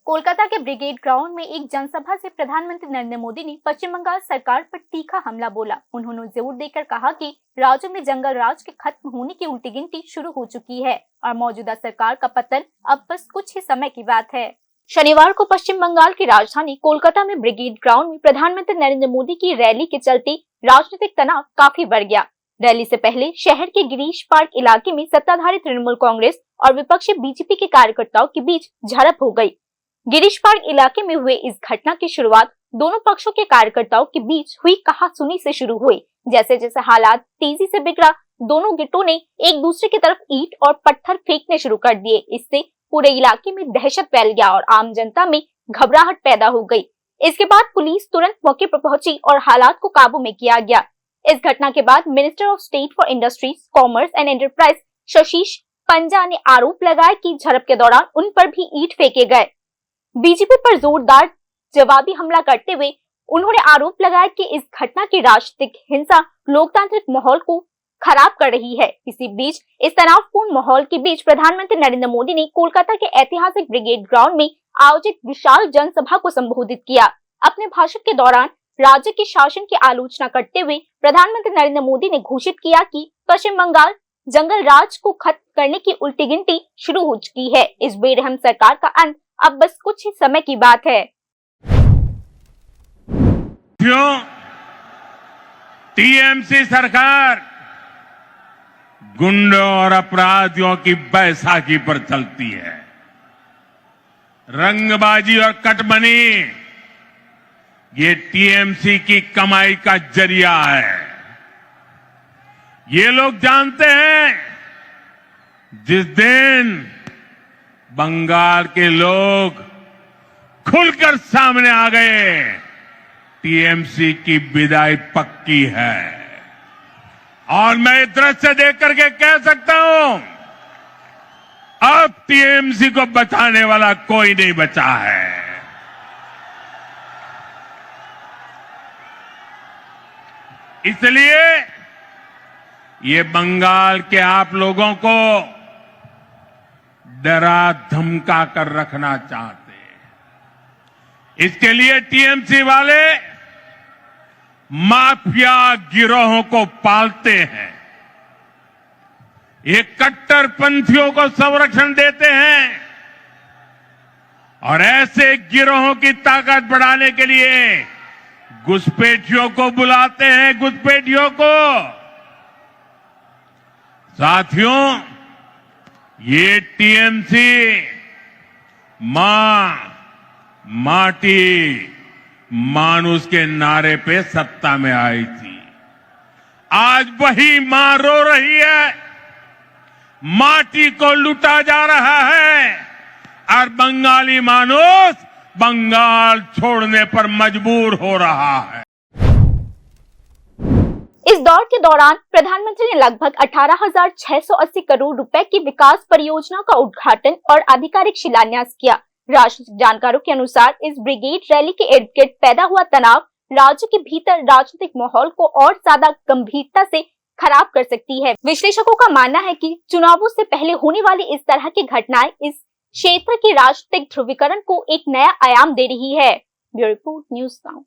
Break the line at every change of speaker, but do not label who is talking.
कोलकाता के brigade ground में एक जनसभा से प्रधानमंत्री नरेंद्र मोदी ने पश्चिम बंगाल सरकार पर तीखा हमला बोला। उन्होंने जोर देकर कहा कि राज्य में जंगल राज के खत्म होने की उल्टी गिनती शुरू हो चुकी है और मौजूदा सरकार का पतन अब बस कुछ ही समय की बात है। शनिवार को पश्चिम बंगाल की राजधानी कोलकाता में ब्रिगेड ग्राउंड में प्रधानमंत्री नरेंद्र मोदी की रैली के चलते राजनीतिक तनाव काफी बढ़ गया। रैली से पहले शहर के गिरीश पार्क इलाके में सत्ताधारी तृणमूल कांग्रेस और विपक्षी बीजेपी के कार्यकर्ताओं के बीच झड़प हो गई। गिरीश पार्क इलाके में हुए इस घटना की शुरुआत दोनों पक्षों के कार्यकर्ताओं के बीच हुई कहासुनी से शुरू हुई। जैसे जैसे हालात तेजी से बिगड़ा, दोनों गुटों ने एक दूसरे की तरफ ईंट और पत्थर फेंकने शुरू कर दिए। इससे पूरे इलाके में दहशत फैल गया और आम जनता में घबराहट पैदा हो गई। इसके बाद पुलिस तुरंत मौके पर पहुंची और हालात को काबू में किया गया। इस घटना के बाद minister of state for industries, commerce and enterprise Shashi Panja ने आरोप लगाया कि झड़प के दौरान उन पर भी ईंट फेंके गए। बीजेपी पर जोरदार जवाबी हमला करते हुए उन्होंने आरोप लगाया कि इस घटना की राजनीतिक हिंसा लोकतांत्रिक माहौल को खराब कर रही है। इसी बीच इस तनावपूर्ण माहौल के बीच प्रधानमंत्री नरेंद्र मोदी ने कोलकाता के ऐतिहासिक ब्रिगेड ग्राउंड में आयोजित विशाल जनसभा को संबोधित किया। अपने भाषण के दौरान राज्य के शासन की आलोचना करते हुए प्रधानमंत्री नरेंद्र मोदी ने घोषित किया कि पश्चिम बंगाल जंगल राज को खत्म करने की उल्टी गिनती शुरू हो चुकी है। इस बेरहम सरकार का अंत अब बस कुछ ही समय की बात है।
टीएमसी सरकार गुंडों और अपराधियों की बैसाखी पर चलती है। रंगबाजी और कटमनी ये टीएमसी की कमाई का जरिया है। ये लोग जानते हैं जिस दिन बंगाल के लोग खुलकर सामने आ गए, टीएमसी की विदाई पक्की है। और मैं दृश्य देख करके कह सकता हूं, अब टीएमसी को बचाने वाला कोई नहीं बचा है। इसलिए ये बंगाल के आप लोगों को डरा धमका कर रखना चाहते हैं। इसके लिए टीएमसी वाले माफिया गिरोहों को पालते हैं। ये कट्टरपंथियों को संरक्षण देते हैं और ऐसे गिरोहों की ताकत बढ़ाने के लिए घुसपैठियों को बुलाते हैं। घुसपैठियों को साथियों, ये टीएमसी मां माटी मानुष के नारे पे सत्ता में आई थी। आज वही मां रो रही है। माटी को लूटा जा रहा है और बंगाली मानुष बंगाल छोड़ने पर मजबूर हो रहा है।
इस दौर के दौरान प्रधानमंत्री ने लगभग 18,680 करोड़ रुपए की विकास परियोजना का उद्घाटन और आधिकारिक शिलान्यास किया। राजनीतिक जानकारों के अनुसार इस ब्रिगेड रैली के इर्द गिर्द पैदा हुआ तनाव राज्य के भीतर राजनीतिक माहौल को और ज्यादा गंभीरता से खराब कर सकती है। विश्लेषकों का मानना है कि चुनावों से पहले होने वाली इस तरह की घटनाएं इस क्षेत्र के राजनीतिक ध्रुवीकरण को एक नया आयाम दे रही है। Bureau report, news now.